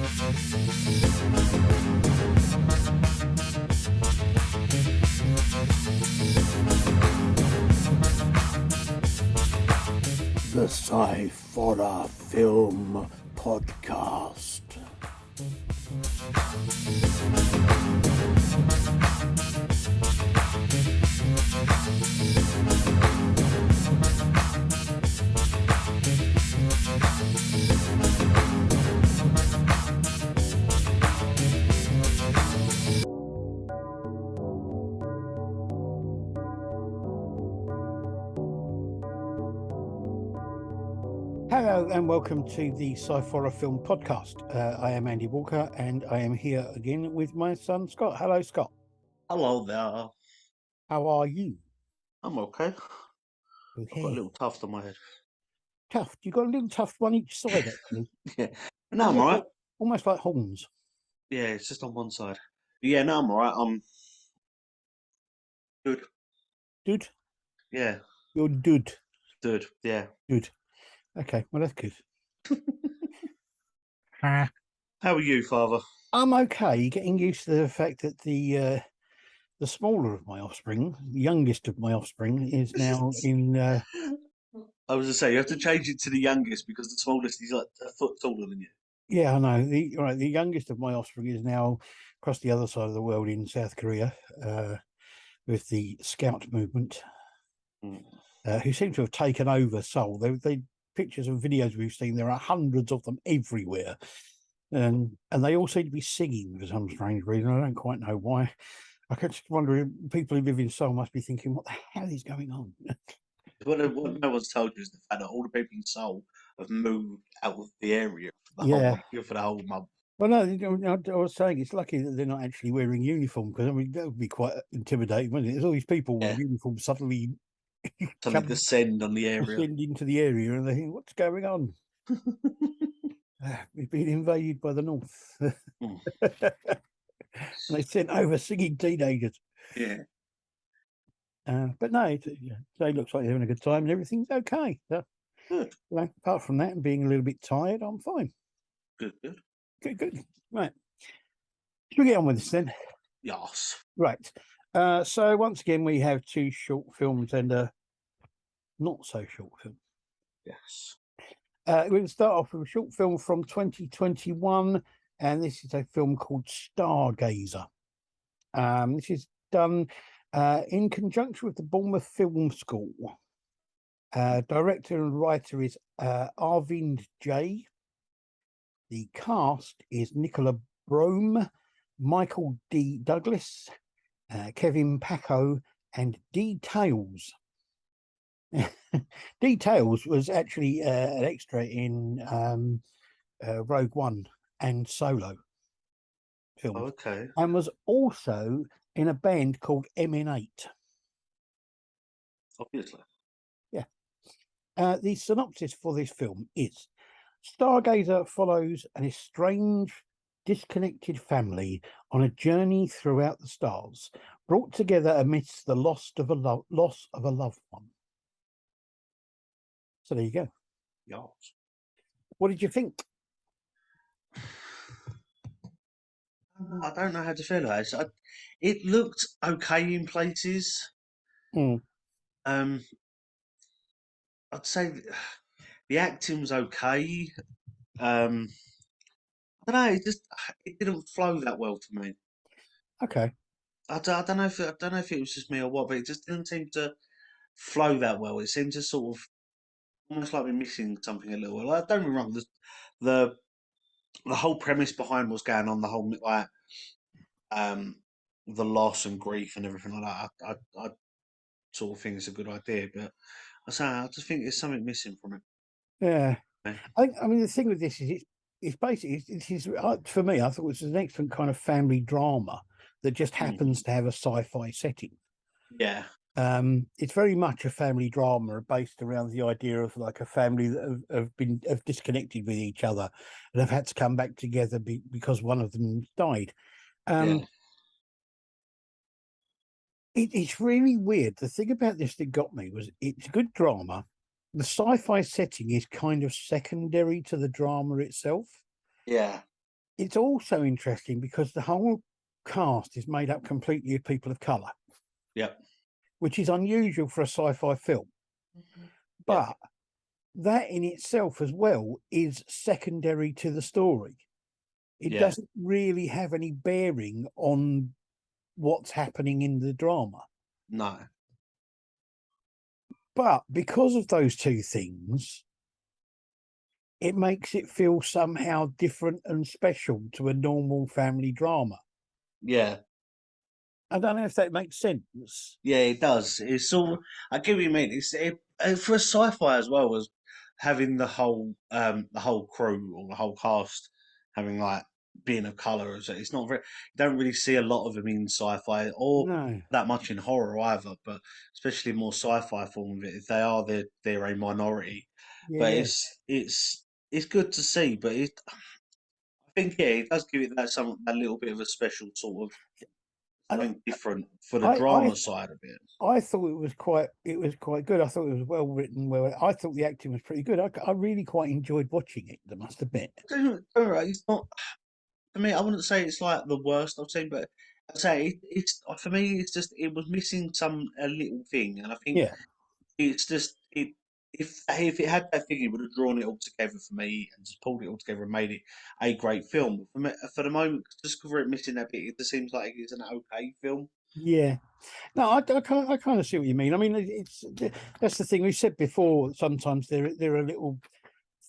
The Sci-Fi Film Podcast. Hello and welcome to the Sci-Fi Film Podcast. I am Andy Walker and I am here again with my son Scott. Hello, Scott. Hello there. How are you? I'm okay. Okay. I've got a little tuft on my head. Tuft. You got a little tuft on each side, actually. Yeah. No, I'm alright. Almost like horns. Yeah, it's just on one side. Yeah, no, I'm alright. I'm good. Dude? Yeah. You're dude. Good. Yeah. Good. Okay, well that's good. How are you, Father? I'm okay. Getting used to the fact that the smaller of my offspring, the youngest of my offspring, is now in. I was going to say you have to change it to the youngest because the smallest is like a foot taller than you. Yeah, I know. The youngest of my offspring is now across the other side of the world in South Korea with the Scout movement, who seem to have taken over Seoul. They pictures and videos we've seen. There are hundreds of them everywhere, and they all seem to be singing for some strange reason. I don't quite know why. I can just wonder if people who live in Seoul must be thinking, "What the hell is going on?" What no one's told you is the fact that all the people in Seoul have moved out of the area for the whole month. Well, no, I was saying it's lucky that they're not actually wearing uniform, because I mean that would be quite intimidating, wouldn't it? There's all these people with uniforms suddenly descend on the area, descend into the area, and they think, "What's going on?" We've been invaded by the North. And they sent over singing teenagers. Yeah. But no, it looks like they're having a good time and everything's okay. So, good. You know, apart from that and being a little bit tired, I'm fine. Good. Right. Shall we get on with this then? Yes. Right. So once again, we have two short films and a not so short film. Yes. We're going to start off with a short film from 2021, and this is a film called Stargazer. This is done in conjunction with the Bournemouth Film School. Director and writer is Arvind J. The cast is Nicola Brome, Michael D. Douglas, Kevin Paco, and D. Tales. D. Tales was actually an extra in Rogue One and Solo films. Oh, okay. And was also in a band called MN8. Obviously. Yeah. The synopsis for this film is: Stargazer follows an estranged, disconnected family on a journey throughout the stars, brought together amidst the loss of a loved one. So there you go. Yes. What did you think? I don't know how to feel about it. It looked okay in places. I'd say the acting was okay. I don't know. It didn't flow that well for me. Okay. I don't know if it was just me or what, but it just didn't seem to flow that well. It seemed to sort of almost like we're missing something a little. Like, don't get me wrong. The whole premise behind what's going on, the whole like the loss and grief and everything like that, I sort of think it's a good idea, but I just think there's something missing from it. Yeah. I mean, the thing with this is it's basically, for me, I thought it was an excellent kind of family drama that just happens to have a sci-fi setting. Yeah. It's very much a family drama based around the idea of like a family that have disconnected with each other and have had to come back together because one of them died. It's really weird. The thing about this that got me was it's good drama. The sci-fi setting is kind of secondary to the drama itself. Yeah. it's also interesting because the whole cast is made up completely of people of color, Yep. which is unusual for a sci-fi film. Yep. But that in itself as well is secondary to the story. It Yeah. doesn't really have any bearing on what's happening in the drama. No. But because of those two things, it makes it feel somehow different and special to a normal family drama. Yeah. I don't know if that makes sense. Yeah, it does. It's all. I get what you mean. For a sci-fi as well as having the whole crew or the whole cast having like being of color. It's not very. You don't really see a lot of them in sci-fi or No. that much in horror either. But especially more sci-fi form of it, if they are, they're a minority. But Yeah. it's good to see. But I think it does give it that little bit of a special sort of I something different for the I I, drama side of it. I thought it was quite good. I thought it was well written. Well, I thought the acting was pretty good. I really quite enjoyed watching it. I must admit. Don't worry, it's not for me. I wouldn't say it's like the worst I've seen, but I'd say it's for me. It's just it was missing a little thing, and I think Yeah. it's just it. If it had that thing, it would have drawn it all together for me and just pulled it all together and made it a great film. For the moment, just for it missing that bit, it just seems like it's an okay film. Yeah. No, I kind of see what you mean. I mean, that's the thing we said before. Sometimes there are little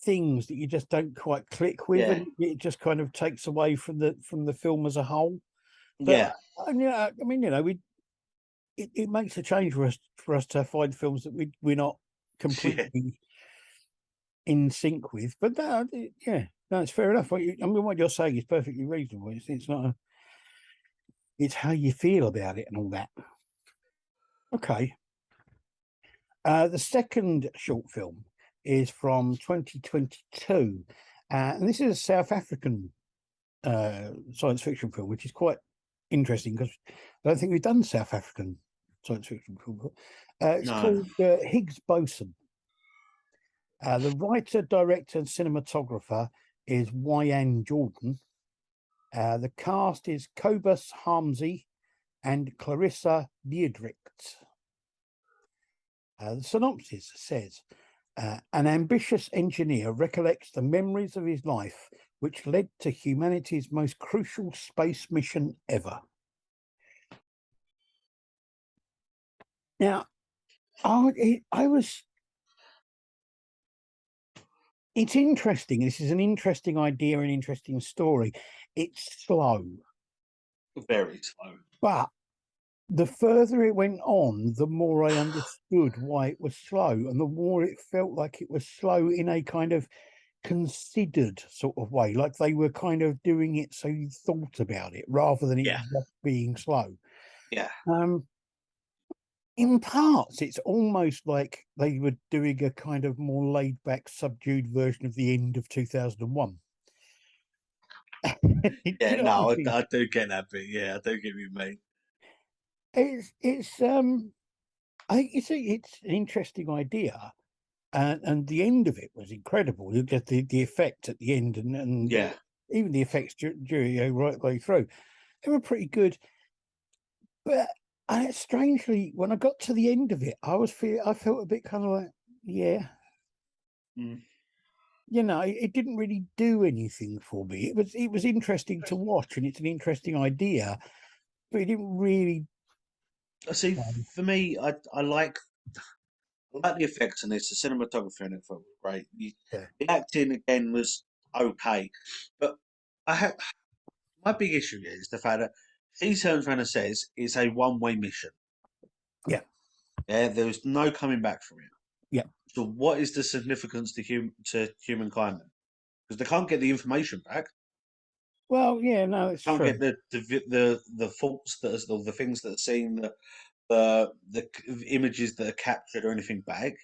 things that you just don't quite click with, Yeah, and it just kind of takes away from the film as a whole. But yeah, yeah, I mean, it makes a change for us to find films that we're not yeah. completely in sync with. But yeah, no, it's fair enough. I mean, what you're saying is perfectly reasonable. It's not. It's how you feel about it and all that. Okay. The second short film is from 2022, and this is a South African science fiction film, which is quite interesting because I don't think we've done South African science fiction film before. It's No, called Higgs Boson. The writer, director, and cinematographer is Wyan Jordan. The cast is Cobus Harmsey and Clarissa Diedricht. The synopsis says an ambitious engineer recollects the memories of his life, which led to humanity's most crucial space mission ever. Now, I was. It's interesting. This is an interesting idea, an interesting story. It's slow, very slow. but the further it went on, the more I understood why it was slow, and the more it felt like it was slow in a kind of considered sort of way, like they were kind of doing it so you thought about it rather than it Yeah, just being slow. yeah, Um, in parts, it's almost like they were doing a kind of more laid back, subdued version of the end of 2001. Do yeah. you know what I No, mean? I do get that bit. Yeah, I do get what you mean. It's I think it's an interesting idea, and the end of it was incredible. You get the effect at the end, and Yeah. even the effects during right the way through, they were pretty good. But strangely, when I got to the end of it, I felt a bit kind of like, yeah, Mm. it didn't really do anything for me. It was interesting to watch, and it's an interesting idea, but it didn't really. See, for me, I like the effects in this. The cinematography in it felt great. Yeah, The acting again was okay, but I have my big issue is the fact that he turns around and says it's a one-way mission. yeah, Yeah, there is no coming back from it. yeah. So, what is the significance to humankind? Because they can't get the information back. Well, yeah, no, it's Can't true. get the faults or the things that are seen, images that are captured or anything back.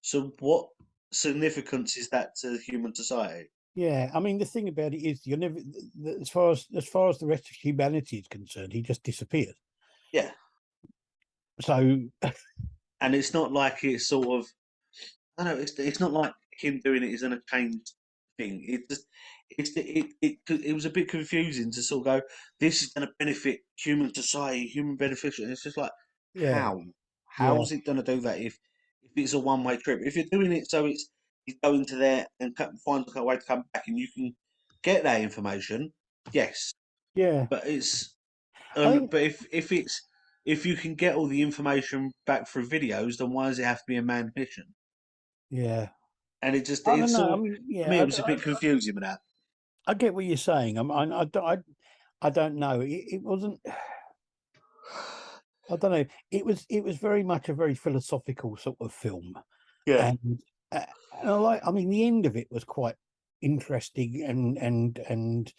So what significance is that to human society? Yeah, I mean, the thing about it is, you're never, as far as the rest of humanity is concerned, he just disappeared. Yeah, So and it's not like it's sort of I don't know. It's not like him doing it is going to change thing. It was a bit confusing to sort of go, this is going to benefit human society, human beneficial. And it's just like, Yeah, how? yeah, How's it going to do that if it's a one way trip? If you're doing it so it's you go into there and find a way to come back and you can get that information, yes. yeah. But it's I think, but if you can get all the information back through videos, then why does it have to be a manned mission? yeah. And it just I don't it's know. I sort of mean, to yeah, me it was a bit confusing with that. I get what you're saying. I don't know. It wasn't. I don't know. It was very much a very philosophical sort of film, Yeah, and, uh, and I like. I mean, the end of it was quite interesting and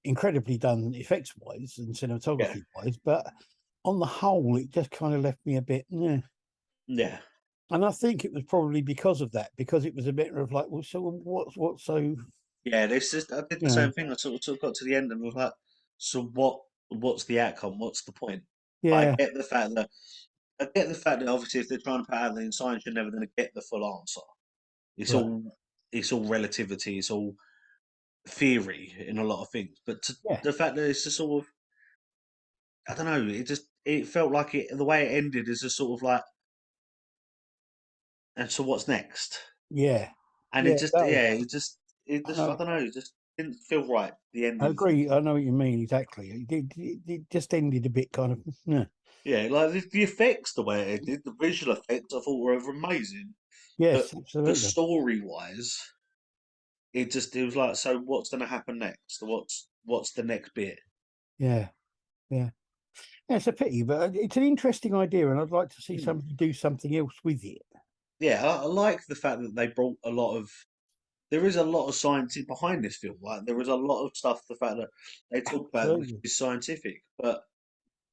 incredibly done effects wise and yeah, cinematography wise. But on the whole, it just kind of left me a bit. yeah. And I think it was probably because of that, because it was a bit of like, well, so what's so, Yeah, this is. I did you the know, same thing. I sort of got to the end and was like, so what? What's the outcome? What's the point? I yeah, get the fact that obviously if they're trying to put out in science, you're never going to get the full answer. It's right, all relativity. It's all theory in a lot of things. But yeah, the fact that it's just sort of I don't know. It felt like the way it ended is just sort of like, and so what's next? yeah, And yeah. it just That was, it I just I know, don't know. It just didn't feel right. The I ending for me. agree. I know what you mean exactly. It just ended a bit kind of, yeah, Yeah, like the effects, the way it did, the visual effects, I thought were amazing. yes, But absolutely, story wise, it was like, so what's going to happen next? What's the next bit? yeah, yeah. Yeah, it's a pity, but it's an interesting idea, and I'd like to see Hmm. somebody do something else with it. Yeah, I like the fact that they brought a lot of. There is a lot of science behind this film. Like there is a lot of stuff. The fact that they talk about which Absolutely. is scientific, but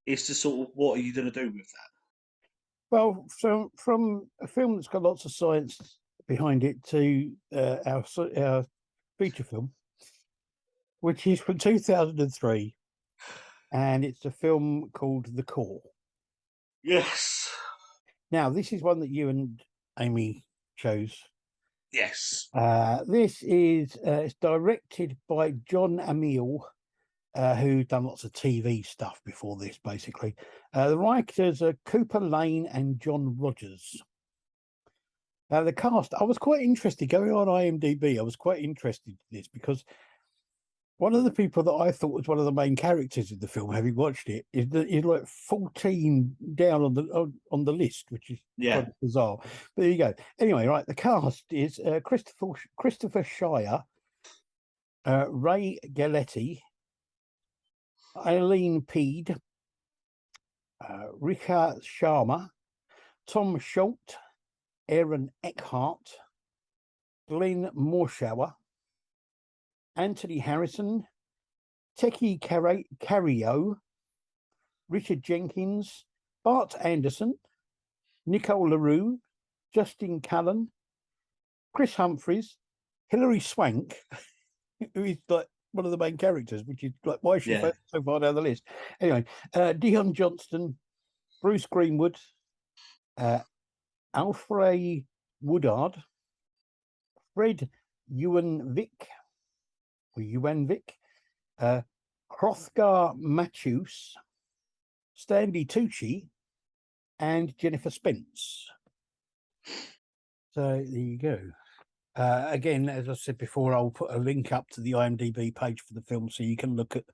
it's just sort of what are you going to do with that? Well, so from a film that's got lots of science behind it to our feature film, which is from 2003, and it's a film called The Core. Yes, Now, this is one that you and Amy chose. yes, This is it's directed by John Amiel, who done lots of TV stuff before this, basically. The writers are Cooper Lane and John Rogers. Now, the cast, I was quite interested going on IMDb. I was quite interested in this because one of the people that I thought was one of the main characters in the film, having watched it, is like 14 down on the list, which is yeah, kind of bizarre. But there you go. Anyway, right, the cast is Christopher Shire, Ray Galetti, Eileen Peed, Richard Sharma, Tom Schultz, Aaron Eckhart, Glenn Morshower, Anthony Harrison, Teki Cario, Richard Jenkins, Bart Anderson, Nicole LaRue, Justin Callan, Chris Humphries, Hilary Swank, who is like one of the main characters, which is like, why is she yeah, so far down the list? Anyway, Dion Johnston, Bruce Greenwood, uh, Alfred Woodard, Fred Ewanvik, or Ewanvik, Hrothgar Matthews, Stanley Tucci, and Jennifer Spence. So there you go. Again, as I said before, I'll put a link up to the IMDb page for the film so you can look at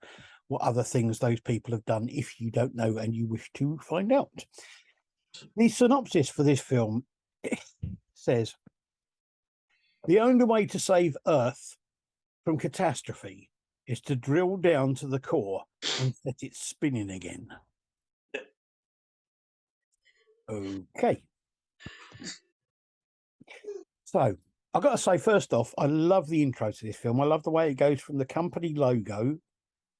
what other things those people have done if you don't know and you wish to find out. The synopsis for this film says, the only way to save Earth from catastrophe is to drill down to the core and set it spinning again. Okay. So I've got to say, first off, I love the intro to this film. I love the way it goes from the company logo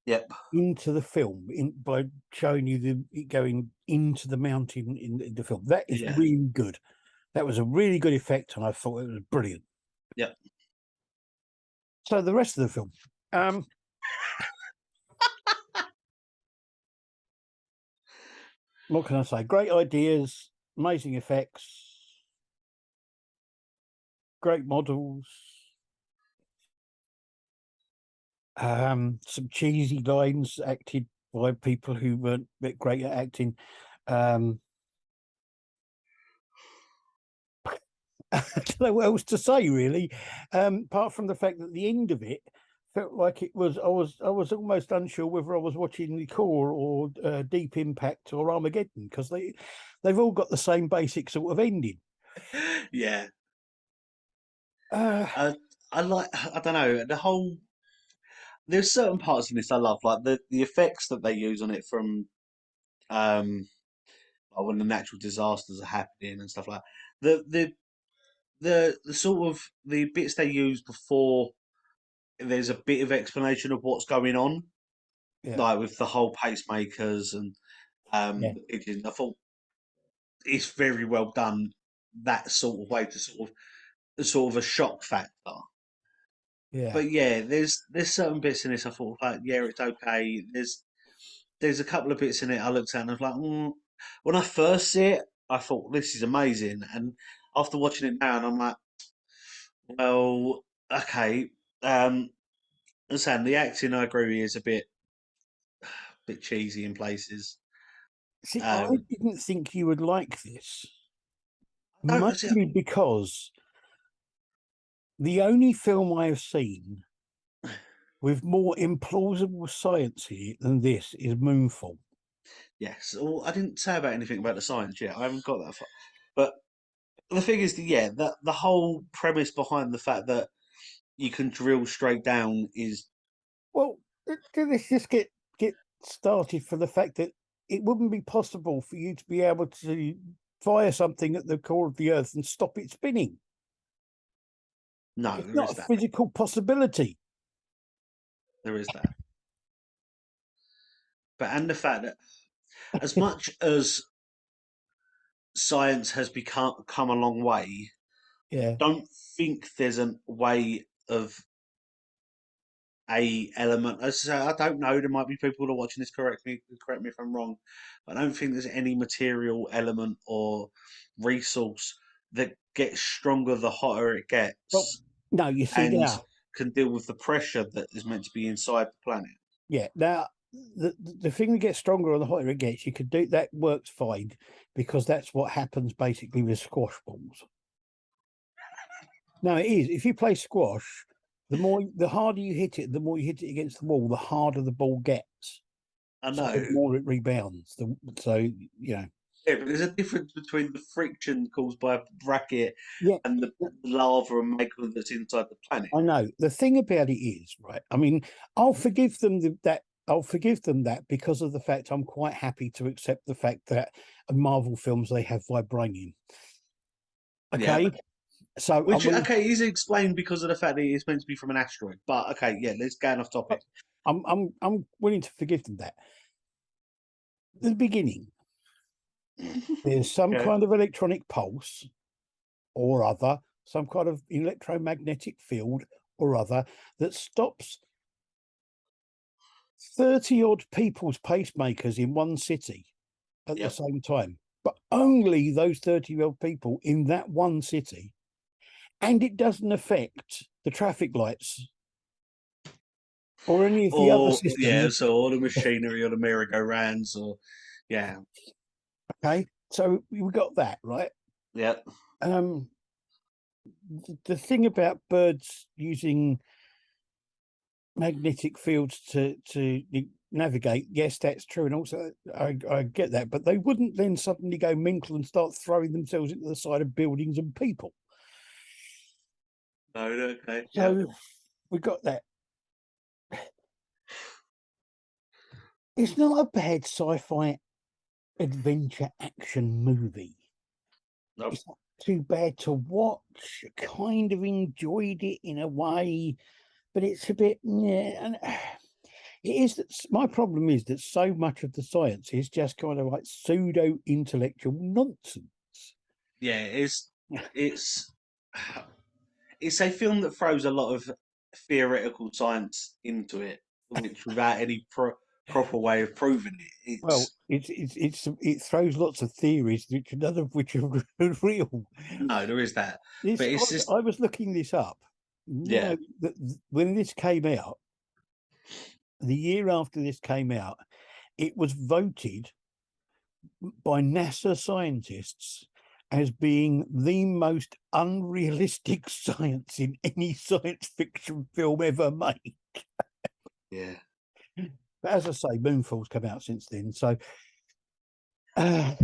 yep, into the film by showing you it going into the mountain in the film. That is yeah, really good. That was a really good effect, and I thought it was brilliant. yep. So the rest of the film, what can I say? Great ideas, amazing effects, great models, Some cheesy lines acted by people who weren't a bit great at acting. I don't know what else to say really, apart from the fact that the end of it felt like it was. I was almost unsure whether I was watching the Core or Deep Impact or Armageddon, because they've all got the same basic sort of ending. Yeah. Uh, I like. I don't know the whole. There's certain parts in this I love, like the effects that they use on it from like when the natural disasters are happening and stuff like that. The sort of the bits they use before there's a bit of explanation of what's going on, yeah, like with the whole pacemakers and yeah, the pigeons. I thought it's very well done that sort of way to sort of a shock factor. yeah. But yeah, there's certain bits in this I thought like yeah it's okay. There's a couple of bits in it I looked at and I was like when I first see it I thought this is amazing, and after watching it now and I'm like well okay. And Sam, the acting I agree with you is a bit cheesy in places. See, I Um, didn't think you would like this, I don't see. mainly because the only film I have seen with more implausible science in it than this is Moonfall. Yes, well, I didn't say about anything about the science yet. I haven't got that far. But the thing is, yeah, the whole premise behind the fact that you can drill straight down is Well, let's just get started for the fact that it wouldn't be possible for you to be able to fire something at the core of the Earth and stop it spinning. no, It's there not is a that. physical possibility. There is that. But and the fact that as much as science has become come a long way, I Yeah. don't think there's a way of a element. As I say, I don't know. There might be people that are watching this. Correct me if I'm wrong. But I don't think there's any material element or resource that gets stronger the hotter it Well, gets, no, you see and now. can deal with the pressure that is meant to be inside the planet. Yeah. Now the thing that gets stronger on the hotter it gets, you could do that works fine because that's what happens basically with squash balls. No, it is. If you play squash, the harder you hit it, the more you hit it against the wall, the harder the ball gets. I So the know. more it rebounds. So you know, Yeah, but there's a difference between the friction caused by a bracket yeah, and the lava and magma that's inside the planet. I know. The thing about it is, right? I mean, I'll forgive them that. I'll forgive them that because of the fact I'm quite happy to accept the fact that in Marvel films they have vibranium. Yeah. Okay, so I'm Which willing. okay is explained because of the fact that it's meant to be from an asteroid. But okay, yeah, let's get off topic. I'm willing to forgive them that. At the beginning, there's some Okay. kind of electronic pulse or other, some kind of electromagnetic field or other that stops 30 odd people's pacemakers in one city at the Yep. same time, but only those 30 odd people in that one city. And it doesn't affect the traffic lights or any of the other Or yeah, systems. so all the machinery or the merry-go-rounds or yeah. Okay. So we got that, right? Yep. Um, the thing about birds using magnetic fields to navigate, yes, that's true, and also I get that, but they wouldn't then suddenly go mental and start throwing themselves into the side of buildings and people. No, okay, yeah. So we got that. It's not a bad sci-fi adventure action movie. Nope. It's not too bad to watch. Kind of enjoyed it in a way, but it's a bit yeah. And it is that my problem is that so much of the science is just kind of like pseudo intellectual nonsense. Yeah, it's it's a film that throws a lot of theoretical science into it, which without any proper way of proving it. Well, It's it throws lots of theories, which none of which are real. no, there is that. This But it's just I was looking this up. yeah. When this came out, the year after this came out, it was voted by NASA scientists as being the most unrealistic science in any science fiction film ever made. Yeah. But as I say, Moonfall's come out since then, so uh,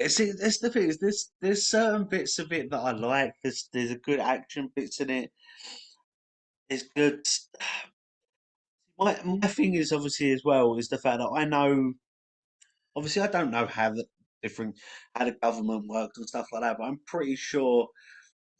See, that's the thing is there's certain bits of it that I like. There's a good action bits in it. It's good. My thing is obviously as well is the fact that I know obviously I don't know how the different how the government works and stuff like that, but I'm pretty sure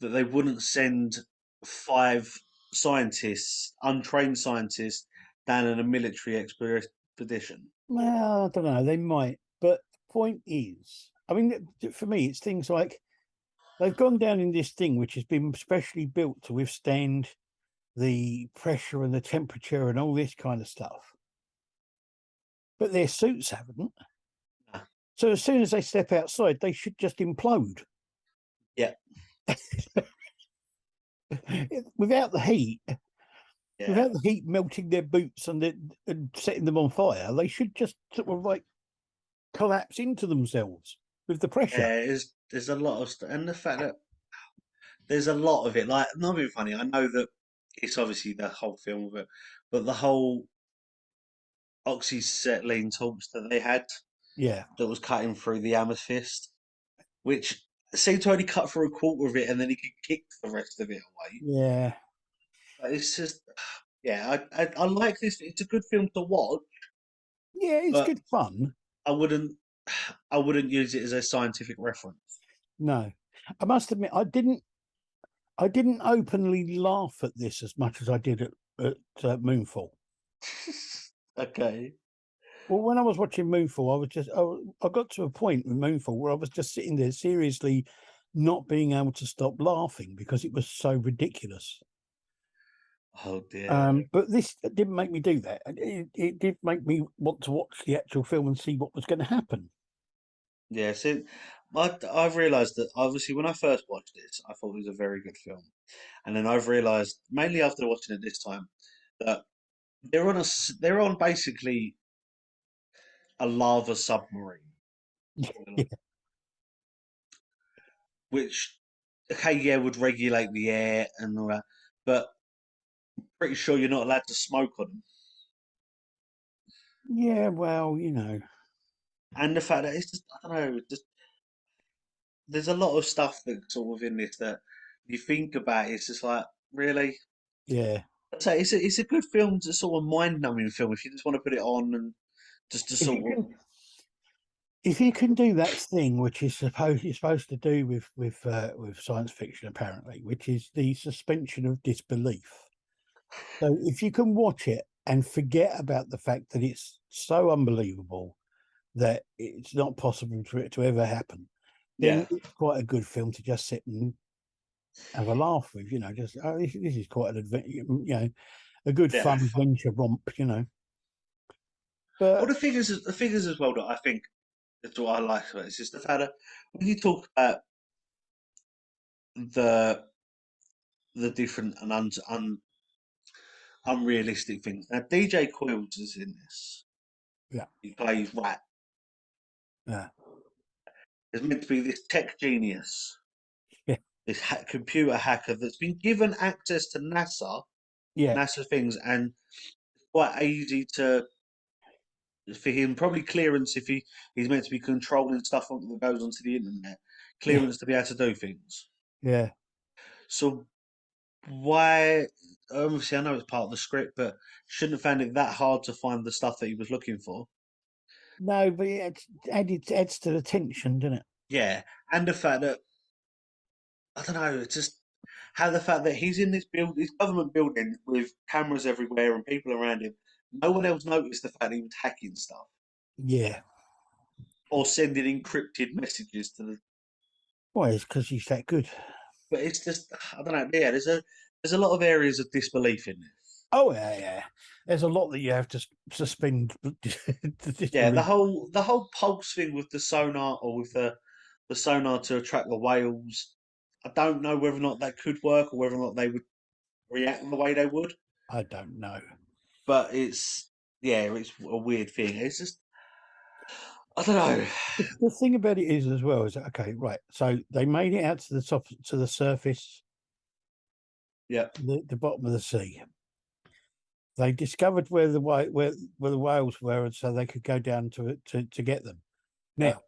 that they wouldn't send 5 scientists, untrained scientists, down on a military expedition. well, I don't know, they might. But the point is, I mean, for me, it's things like they've gone down in this thing which has been specially built to withstand the pressure and the temperature and all this kind of stuff. But their suits haven't. Nah. So as soon as they step outside, they should just implode. Yeah, Without the heat, yeah. without the heat melting their boots and setting them on fire, they should just sort of like collapse into themselves with the pressure. Yeah, there's a lot of stuff, and the fact that there's a lot of it. Like, not being funny, I know that it's obviously the whole film of it, but the whole oxyacetylene talks that they had Yeah, that was cutting through the amethyst, which seemed to only cut through a quarter of it, and then he could kick the rest of it away. yeah, But it's just, yeah, I like this. It's a good film to watch, yeah. It's but good fun. I wouldn't, I wouldn't use it as a scientific reference. No, I must admit, I didn't openly laugh at this as much as I did at Moonfall. Okay. Well, when I was watching Moonfall, I got to a point with Moonfall where I was just sitting there seriously not being able to stop laughing because it was so ridiculous. Oh dear. But this didn't make me do that. It did make me want to watch the actual film and see what was going to happen. Yeah, see, I've realised that obviously when I first watched this, I thought it was a very good film, and then I've realised mainly after watching it this time that they're on basically a lava submarine, Yeah, which okay, yeah, would regulate the air and all that, but pretty sure you're not allowed to smoke on them. yeah. Well, you know, And the fact that it's just I don't know, just there's a lot of stuff that's sort of in this that you think about, it's just like really. yeah. So it's a good film, to sort of mind numbing film if you just want to put it on and just to If sort you of can, if you can do that thing which is supposed to do with science fiction, apparently, which is the suspension of disbelief. So if you can watch it and forget about the fact that it's so unbelievable that it's not possible for it to ever happen, yeah then it's quite a good film to just sit and have a laugh with. You know, just this is quite an adventure. You know, a good yeah fun have fun. adventure romp. You know, Well, but the figures as well that I think that's what I like about it. It's just the fact that when you talk about the the different and unrealistic things. Now DJ Quills is in this. yeah, He plays Rat. yeah, There's meant to be this tech genius, yeah, this computer hacker that's been given access to yeah, NASA things, and quite easy to for him. Probably clearance if he's meant to be controlling stuff that goes onto the internet. yeah, Clearance to be able to do things. yeah. So why? Obviously, I know it's part of the script, but shouldn't have found it that hard to find the stuff that he was looking for. No, but it adds to the tension, doesn't it? Yeah, and the fact that I don't know, it's just how the fact that he's in this government building with cameras everywhere and people around him. No one else noticed the fact he was hacking stuff Yeah. or sending encrypted messages to the. Why? It's because he's that good. But it's just I don't know. Yeah, there's a lot of areas of disbelief in this. Oh yeah, yeah. There's a lot that you have to suspend Yeah, the disbelief. whole the whole pulse thing with the sonar or with the sonar to attract the whales. I don't know whether or not that could work or whether or not they would react the way they would. I don't know. but it's a weird thing. It's just I don't know. The thing about it is as well is okay, right? So they made it out to the top to the surface, Yeah, the bottom of the sea. They discovered where the whales were, and so they could go down to get them. Now,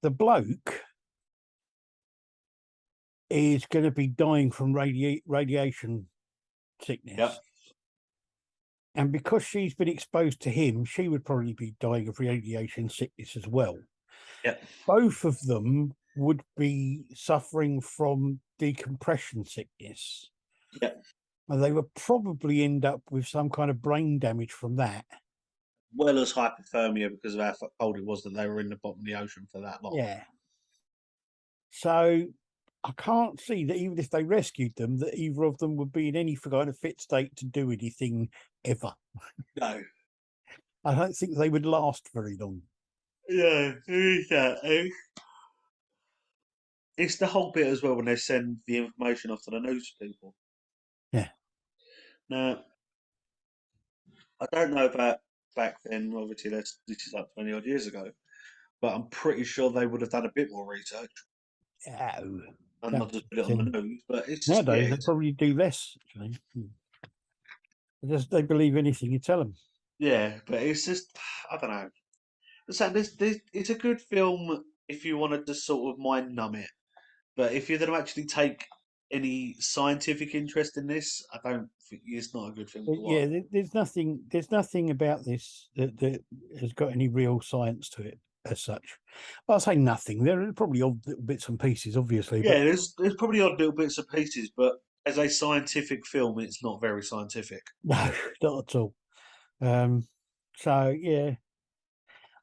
the bloke is going to be dying from radiation sickness. Yep. And because she's been exposed to him, she would probably be dying of radiation sickness as well. Yep. Both of them would be suffering from decompression sickness. Yep. And they would probably end up with some kind of brain damage from that. Well as hypothermia because of how cold it was that they were in the bottom of the ocean for that long. Yeah. So I can't see that even if they rescued them, that either of them would be in any kind of fit state to do anything ever. No. I don't think they would last very long. Yeah, who's that? It's the whole bit as well when they send the information off to the news people. Yeah. Now, I don't know about back then. Obviously, this is like 20 odd years ago, but I'm pretty sure they would have done a bit more research Oh, and not just put it on the news. But it's just nowadays they probably do less. Actually, they believe anything you tell them. yeah, but it's just I don't know. So it's a good film if you wanted to sort of mind numb it, but if you're going to actually take any scientific interest in this, I don't think it's not a good film to watch. Yeah, there's nothing about this that has got any real science to it as such. I'll say nothing. There are probably odd little bits and pieces, obviously, Yeah, but there's probably odd little bits and pieces, but as a scientific film, it's not very scientific. no, not at all. So yeah,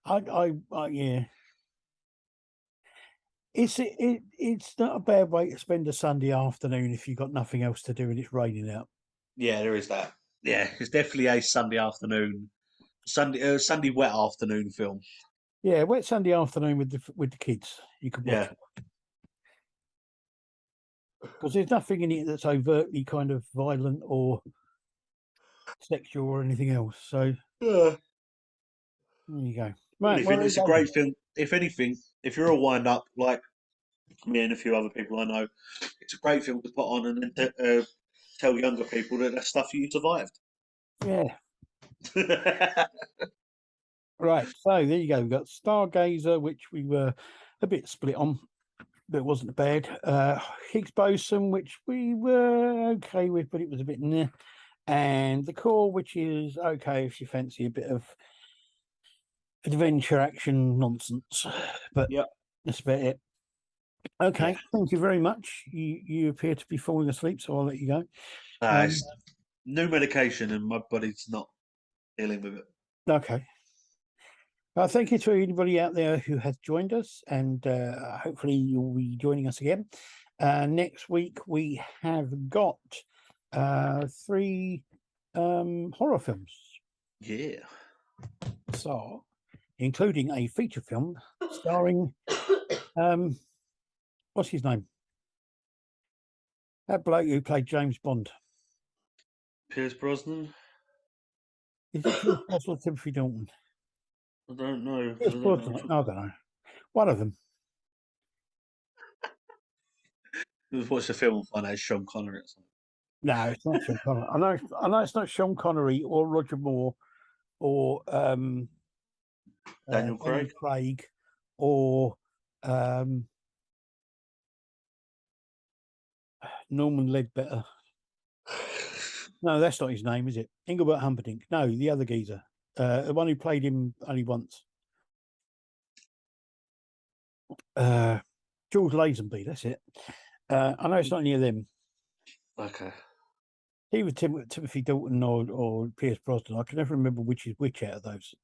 yeah. It's not a bad way to spend a Sunday afternoon if you've got nothing else to do and it's raining out. Yeah, there is that. Yeah, it's definitely a Sunday afternoon, Sunday wet afternoon film. Yeah, wet Sunday afternoon with the kids, you could watch Yeah, it because there's nothing in it that's overtly kind of violent or sexual or anything else. So yeah. there you go. If Right, well, anything, there you it's a go then. great film. If anything, if you're all wind up like me and a few other people I know, it's a great film to put on and then tell younger people that that's stuff you survived. Yeah, right. So there you go. We've got Stargazer, which we were a bit split on, but it wasn't bad. Higgs Boson, which we were okay with, but it was a bit meh. And the core, which is okay if you fancy a bit of adventure action nonsense, but Yep. that's about it. Okay, Yeah. thank you very much. You appear to be falling asleep, so I'll let you go. It's new medication and my body's not dealing with it. Okay. Thank you to anybody out there who has joined us, and hopefully you'll be joining us again. Next week we have got 3 horror films. Yeah. So, including a feature film starring what's his name? That bloke who played James Bond. Pierce Brosnan? Is it Pierce Brosnan or Timothy Dalton? I don't know. Pierce Brosnan. I don't know. One of them. Watch the film and find out it's Sean Connery or something. No, it's not Sean Connery. I know it's not Sean Connery or Roger Moore or Daniel Daniel Craig? Craig or Norman Ledbetter. No, that's not his name, is it? Engelbert Humperdinck. No, the other geezer. The one who played him only once. George Lazenby, that's it. I know it's not any of them. Okay. Either Timothy Dalton or Pierce Brosnan. I can never remember which is which out of those.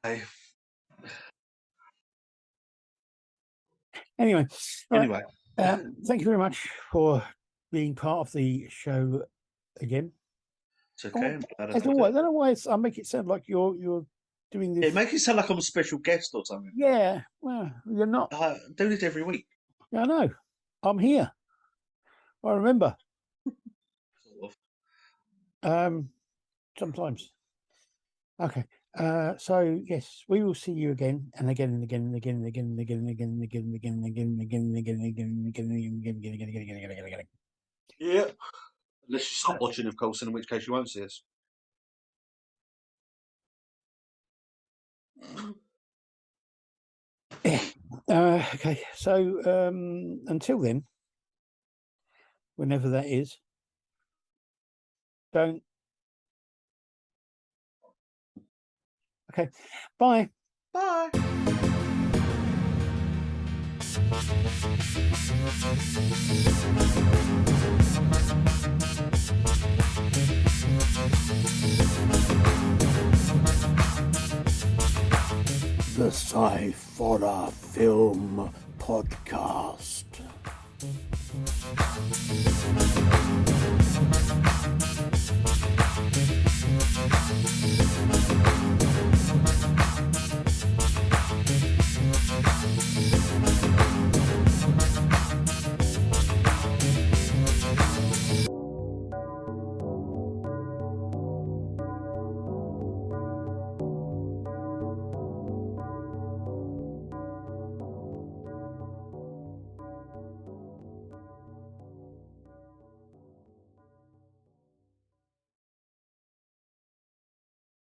Hey. Anyway, Anyway. thank you very much for being part of the show again. It's okay. As always, I don't know why I make it sound like you're doing this. It makes it sound like I'm a special guest or something. Yeah, well, you're not. I do this every week. I know. I'm here. I remember. Sort of. Sometimes. Okay. So yes, we will see you again and again and again and again and again and again and again and again and again and again and again and again and again and again and again and again. Yeah. Unless you stop watching, of course, in which case you won't see us. Okay. So until then, whenever that is, don't. Okay. Bye. Bye. The Sci-Fi Film Podcast.